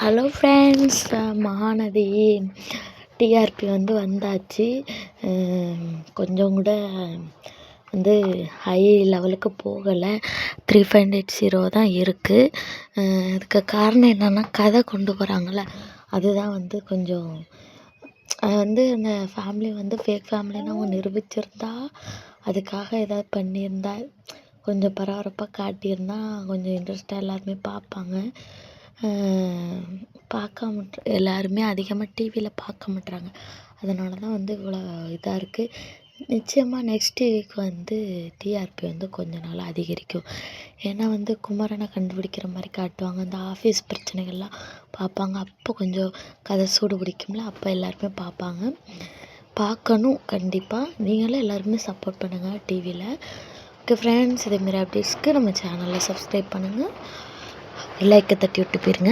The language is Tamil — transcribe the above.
ஹலோ ஃப்ரெண்ட்ஸ், மகாநதி டிஆர்பி வந்தாச்சு. கொஞ்சம் கூட ஹை லெவலுக்கு போகலை. 3580 தான் இருக்குது. இதுக்கு காரணம் என்னென்னா, கதை கொண்டு போகிறாங்கள, அதுதான் கொஞ்சம் அந்த ஃபேமிலி ஃபேக் ஃபேமிலின்னு அவங்க நிரூபிச்சிருந்தா, அதுக்காக ஏதாவது பண்ணியிருந்தா, கொஞ்சம் பரபரப்பாக காட்டியிருந்தா கொஞ்சம் இன்ட்ரெஸ்ட்டாக எல்லாருமே பார்ப்பாங்க. பார்க்காம எல்லாருமே அதிகமாக டிவியில் பார்க்க மாட்றாங்க. அதனால தான் இவ்வளோ இதாக இருக்குது. நிச்சயமாக நெக்ஸ்ட் வீக் டிஆர்பி கொஞ்ச நாள் அதிகரிக்கும். ஏன்னா குமரனை கண்டுபிடிக்கிற மாதிரி காட்டுவாங்க. அந்த ஆஃபீஸ் பிரச்சனைகள்லாம் பார்ப்பாங்க. அப்போ கொஞ்சம் கதை சூடு பிடிக்கும்ல, அப்போ எல்லாருமே பார்ப்பாங்க. பார்க்கணும் கண்டிப்பாக. நீங்களும் எல்லாருமே சப்போர்ட் பண்ணுங்கள் டிவியில். ஓகே ஃப்ரெண்ட்ஸ், இதேமாரி அப்டேட்ஸ்க்கு நம்ம சேனலை சப்ஸ்கிரைப் பண்ணுங்கள். லைக்கை தட்டி விட்டு போயிருங்க.